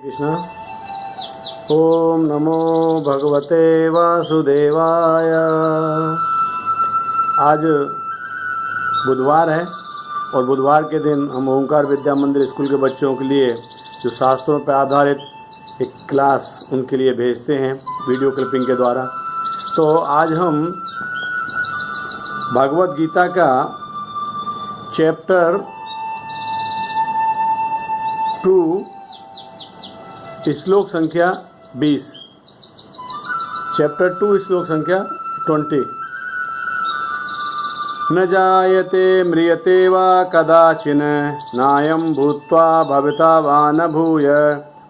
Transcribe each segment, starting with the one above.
कृष्ण। ओम नमो भगवते वासुदेवाय। आज बुधवार है और बुधवार के दिन हम ओंकार विद्या मंदिर स्कूल के बच्चों के लिए जो शास्त्रों पर आधारित एक क्लास उनके लिए भेजते हैं वीडियो क्लिपिंग के द्वारा। तो आज हम भगवत गीता का चैप्टर 2 श्लोक संख्या 20, चैप्टर 2 श्लोक संख्या 20। न जायते म्रियते वा कदाचिन नायं भूत्वा भविता वा न भूय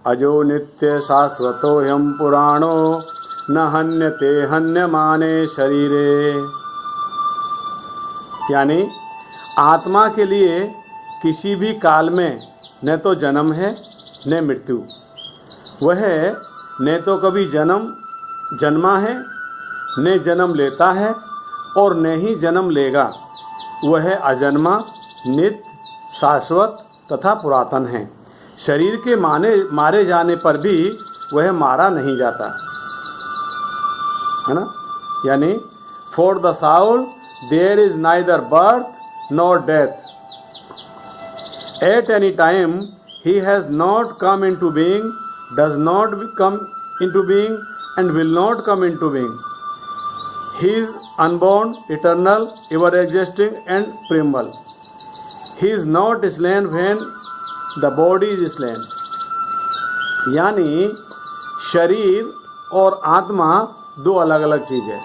अजो नित्य शाश्वतोऽयं पुराणो न हन्यते हन्यमाने शरीरे। यानी आत्मा के लिए किसी भी काल में न तो जन्म है न मृत्यु। वह न तो कभी जन्मा है न जन्म लेता है और न ही जन्म लेगा। वह अजन्मा, नित्य, शाश्वत तथा पुरातन है। शरीर के मारे जाने पर भी वह मारा नहीं जाता है ना। यानी for the soul there is neither birth nor death. At any time he has not come into being, does not come into being and will not come into being. He is unborn, eternal, ever existing and primeval. He is not slain when the body is slain. यानी शरीर और आत्मा दो अलग अलग चीज़ है।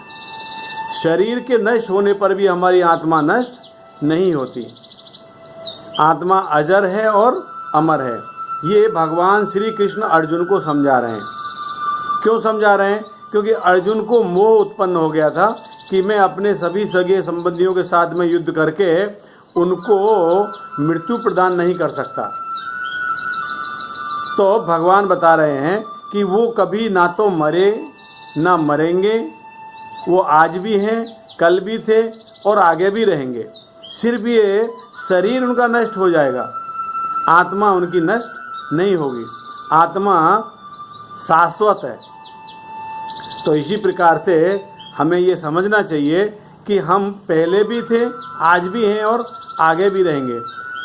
शरीर के नष्ट होने पर भी हमारी आत्मा नष्ट नहीं होती। आत्मा अजर है और अमर है। ये भगवान श्री कृष्ण अर्जुन को समझा रहे हैं। क्यों समझा रहे हैं? क्योंकि अर्जुन को मोह उत्पन्न हो गया था कि मैं अपने सभी सगे संबंधियों के साथ में युद्ध करके उनको मृत्यु प्रदान नहीं कर सकता। तो भगवान बता रहे हैं कि वो कभी ना तो मरे ना मरेंगे। वो आज भी हैं, कल भी थे और आगे भी रहेंगे। सिर्फ ये शरीर उनका नष्ट हो जाएगा, आत्मा उनकी नष्ट नहीं होगी। आत्मा शाश्वत है। तो इसी प्रकार से हमें ये समझना चाहिए कि हम पहले भी थे, आज भी हैं और आगे भी रहेंगे।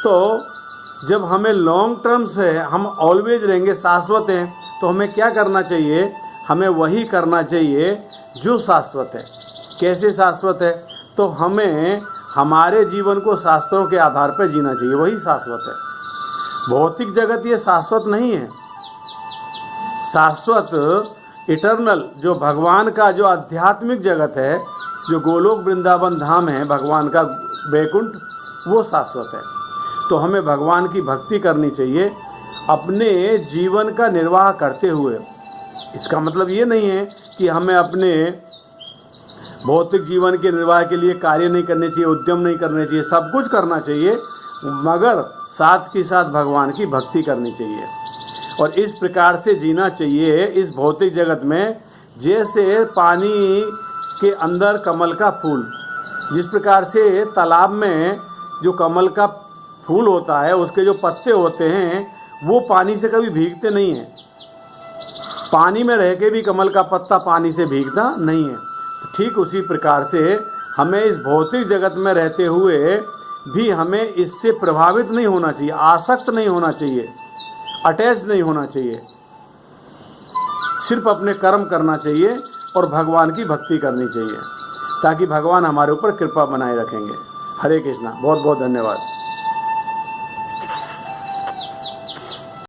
तो जब हमें लॉन्ग टर्म से हम ऑलवेज रहेंगे, शाश्वत हैं, तो हमें क्या करना चाहिए? हमें वही करना चाहिए जो शाश्वत है। कैसे शाश्वत है? तो हमें हमारे जीवन को शास्त्रों के आधार पर जीना चाहिए, वही शाश्वत है। भौतिक जगत ये शाश्वत नहीं है। शाश्वत इटर्नल जो भगवान का जो आध्यात्मिक जगत है, जो गोलोक वृंदावन धाम है, भगवान का वैकुंठ, वो शाश्वत है। तो हमें भगवान की भक्ति करनी चाहिए अपने जीवन का निर्वाह करते हुए। इसका मतलब ये नहीं है कि हमें अपने भौतिक जीवन के निर्वाह के लिए कार्य नहीं करने चाहिए, उद्यम नहीं करने चाहिए। सब कुछ करना चाहिए, मगर साथ के साथ भगवान की भक्ति करनी चाहिए और इस प्रकार से जीना चाहिए इस भौतिक जगत में। जैसे पानी के अंदर कमल का फूल, जिस प्रकार से तालाब में जो कमल का फूल होता है, उसके जो पत्ते होते हैं वो पानी से कभी भीगते नहीं हैं। पानी में रह के भी कमल का पत्ता पानी से भीगता नहीं है। तो ठीक उसी प्रकार से हमें इस भौतिक जगत में रहते हुए भी हमें इससे प्रभावित नहीं होना चाहिए, आसक्त नहीं होना चाहिए, अटैच नहीं होना चाहिए। सिर्फ अपने कर्म करना चाहिए और भगवान की भक्ति करनी चाहिए, ताकि भगवान हमारे ऊपर कृपा बनाए रखेंगे। हरे कृष्णा। बहुत बहुत धन्यवाद।